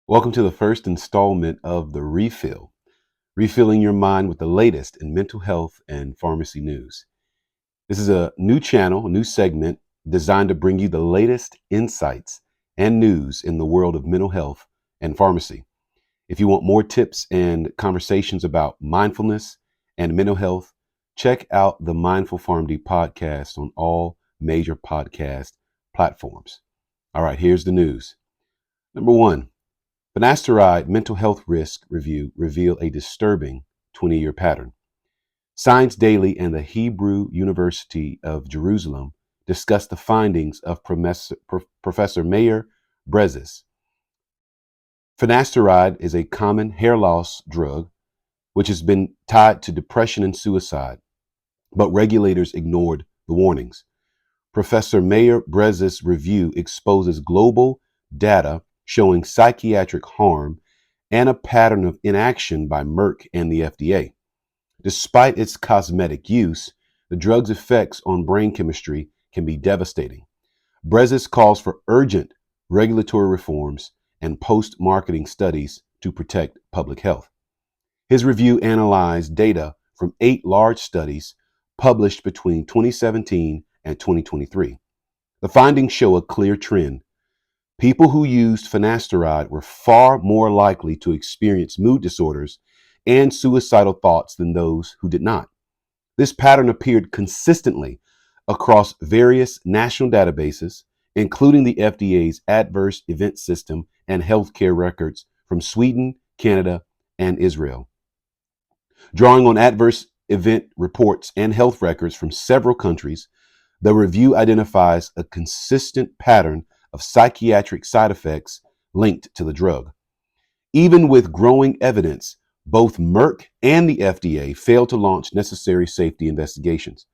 Welcome to the first installment of The Refill, refilling your mind with the latest in mental health and pharmacy news. This is a new channel, a new segment designed to bring you the latest insights and news in the world of mental health and pharmacy. If you want more tips and conversations about mindfulness and mental health, check out the Mindful PharmD podcast on all major podcast platforms. All right, here's the news. Number one, finasteride mental health risk review reveal a disturbing 20-year pattern. Science Daily and the Hebrew University of Jerusalem discussed the findings of Professor Meir Brezis. Finasteride is a common hair loss drug which has been tied to depression and suicide, but regulators ignored the warnings. Professor Meir Brezis' review exposes global data showing psychiatric harm and a pattern of inaction by Merck and the FDA. Despite its cosmetic use, the drug's effects on brain chemistry can be devastating. Brezis calls for urgent regulatory reforms and post-marketing studies to protect public health. His review analyzed data from 8 large studies published between 2017 and 2023. The findings show a clear trend. People who used finasteride were far more likely to experience mood disorders and suicidal thoughts than those who did not. This pattern appeared consistently across various national databases, including the FDA's adverse event system and healthcare records from Sweden, Canada, and Israel. Drawing on adverse event reports and health records from several countries, the review identifies a consistent pattern of psychiatric side effects linked to the drug. Even with growing evidence, both Merck and the FDA failed to launch necessary safety investigations.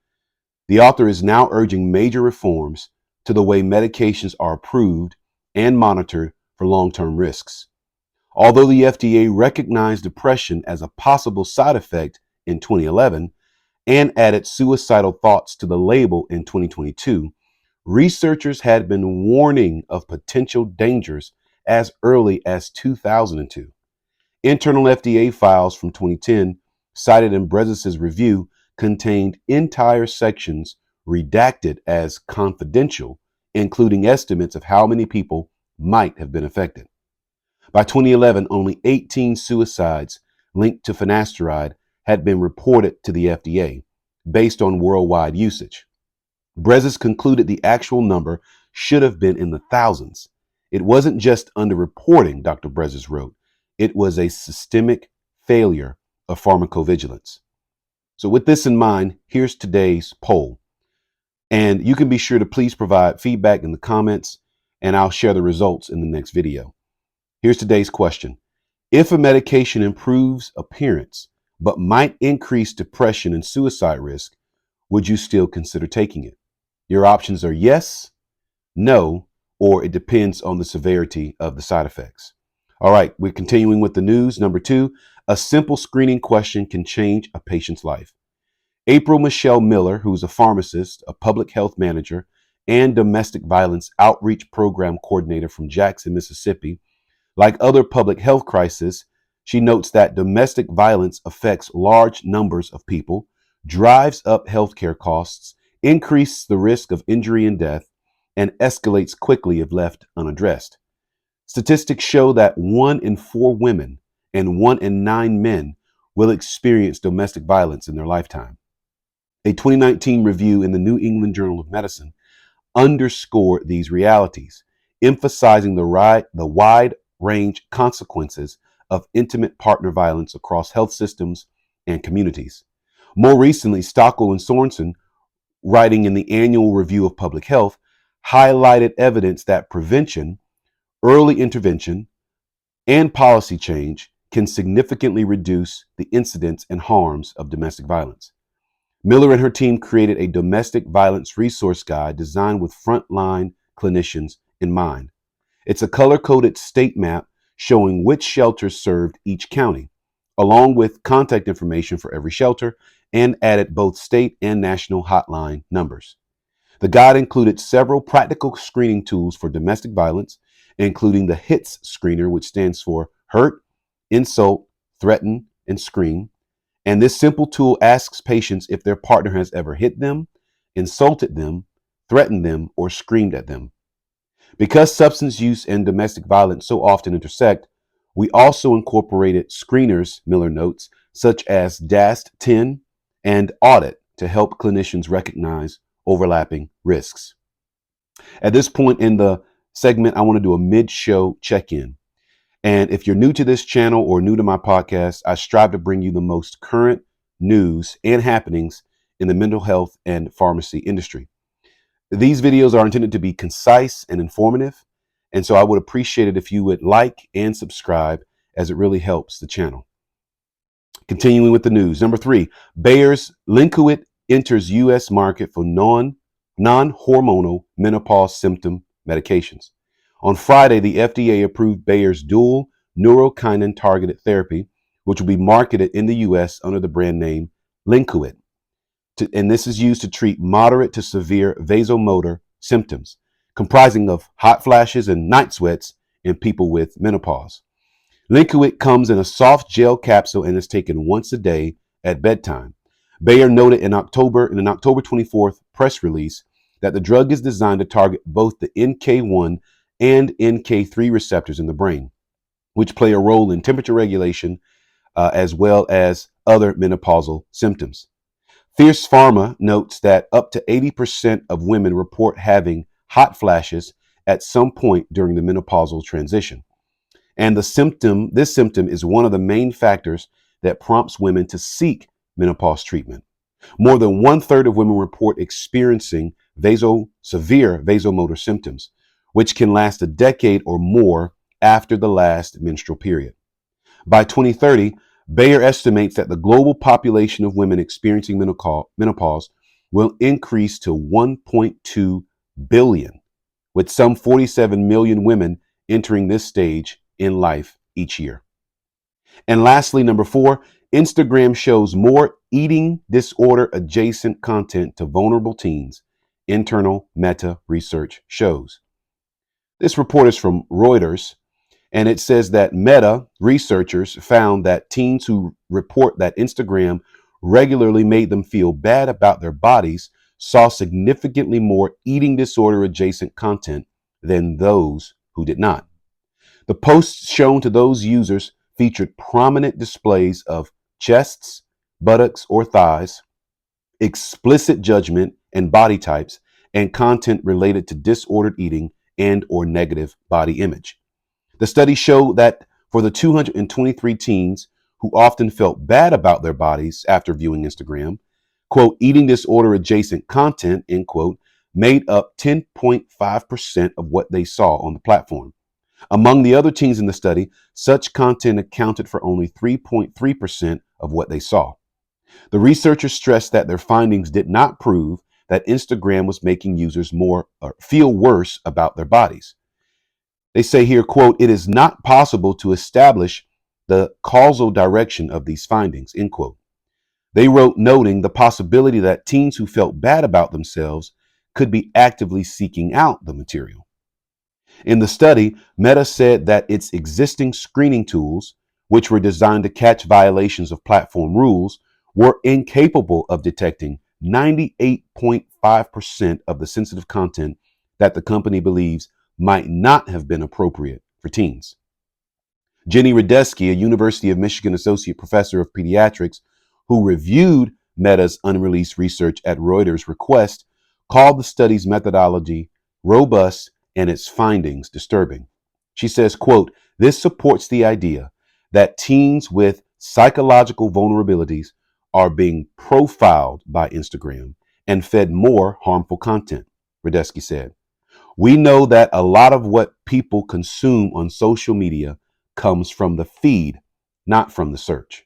The author is now urging major reforms to the way medications are approved and monitored for long-term risks. Although the FDA recognized depression as a possible side effect in 2011 and added suicidal thoughts to the label in 2022, researchers had been warning of potential dangers as early as 2002. Internal FDA files from 2010 cited in Brezis' review contained entire sections redacted as confidential, including estimates of how many people might have been affected. By 2011, only 18 suicides linked to finasteride had been reported to the FDA based on worldwide usage. Brezis concluded the actual number should have been in the thousands. It wasn't just underreporting, Dr. Brezis wrote. It was a systemic failure of pharmacovigilance. So with this in mind, here's today's poll. And you can be sure to please provide feedback in the comments, and I'll share the results in the next video. Here's today's question. If a medication improves appearance, but might increase depression and suicide risk, would you still consider taking it? Your options are yes, no, or it depends on the severity of the side effects. All right, we're continuing with the news. Number 2, a simple screening question can change a patient's life. April Michelle Miller, who's a pharmacist, a public health manager, and domestic violence outreach program coordinator from Jackson, Mississippi. Like other public health crises, she notes that domestic violence affects large numbers of people, drives up healthcare costs, increases the risk of injury and death, and escalates quickly if left unaddressed. Statistics show that 1 in 4 women and 1 in 9 men will experience domestic violence in their lifetime. A 2019 review in the New England Journal of Medicine underscored these realities, emphasizing the wide range consequences of intimate partner violence across health systems and communities. More recently, Stockel and Sorensen, writing in the Annual Review of Public Health, highlighted evidence that prevention, early intervention, and policy change can significantly reduce the incidence and harms of domestic violence. Miller and her team created a domestic violence resource guide designed with frontline clinicians in mind. It's a color-coded state map showing which shelters served each county, along with contact information for every shelter, and added both state and national hotline numbers. The guide included several practical screening tools for domestic violence, including the HITS screener, which stands for hurt, insult, threaten, and scream. And this simple tool asks patients if their partner has ever hit them, insulted them, threatened them, or screamed at them. Because substance use and domestic violence so often intersect, we also incorporated screeners, Miller notes, such as DAST-10 and AUDIT to help clinicians recognize overlapping risks. At this point in the segment, I want to do a mid-show check-in. And if you're new to this channel or new to my podcast, I strive to bring you the most current news and happenings in the mental health and pharmacy industry. These videos are intended to be concise and informative, and so I would appreciate it if you would like and subscribe, as it really helps the channel. Continuing with the news. Number 3, Bayer's Linkuit enters U.S. market for non-hormonal menopause symptom medications. On Friday, the FDA approved Bayer's dual neurokinin targeted therapy, which will be marketed in the U.S. under the brand name Linkuit. And this is used to treat moderate to severe vasomotor symptoms, comprising of hot flashes and night sweats in people with menopause. Linkuit comes in a soft gel capsule and is taken once a day at bedtime. Bayer noted in an October 24th press release that the drug is designed to target both the NK1 and NK3 receptors in the brain, which play a role in temperature regulation as well as other menopausal symptoms. Fierce Pharma notes that up to 80% of women report having hot flashes at some point during the menopausal transition. And this symptom is one of the main factors that prompts women to seek menopause treatment. More than 1/3 of women report experiencing severe vasomotor symptoms, which can last a decade or more after the last menstrual period. By 2030, Bayer estimates that the global population of women experiencing menopause will increase to 1.2 billion, with some 47 million women entering this stage in life each year. And lastly, number 4, Instagram shows more eating disorder adjacent content to vulnerable teens, internal Meta research shows. This report is from Reuters, and it says that Meta researchers found that teens who report that Instagram regularly made them feel bad about their bodies saw significantly more eating disorder adjacent content than those who did not. The posts shown to those users featured prominent displays of chests, buttocks, or thighs, explicit judgment and body types, and content related to disordered eating and or negative body image. The study showed that for the 223 teens who often felt bad about their bodies after viewing Instagram, quote, eating disorder adjacent content, end quote, made up 10.5% of what they saw on the platform. Among the other teens in the study, such content accounted for only 3.3% of what they saw. The researchers stressed that their findings did not prove that Instagram was making users feel worse about their bodies. They say here, quote, it is not possible to establish the causal direction of these findings, end quote. They wrote, noting the possibility that teens who felt bad about themselves could be actively seeking out the material. In the study, Meta said that its existing screening tools, which were designed to catch violations of platform rules, were incapable of detecting 98.5% of the sensitive content that the company believes might not have been appropriate for teens. Jenny Radesky, a University of Michigan associate professor of pediatrics who reviewed Meta's unreleased research at Reuters' request, called the study's methodology robust and its findings disturbing. She says, quote, this supports the idea that teens with psychological vulnerabilities are being profiled by Instagram and fed more harmful content, Radesky said. We know that a lot of what people consume on social media comes from the feed, not from the search.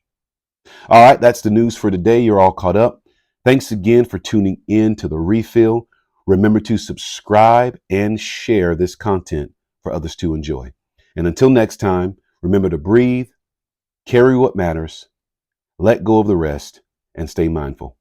All right, that's the news for today. You're all caught up. Thanks again for tuning in to The Refill. Remember to subscribe and share this content for others to enjoy. And until next time, remember to breathe, carry what matters, let go of the rest, and stay mindful.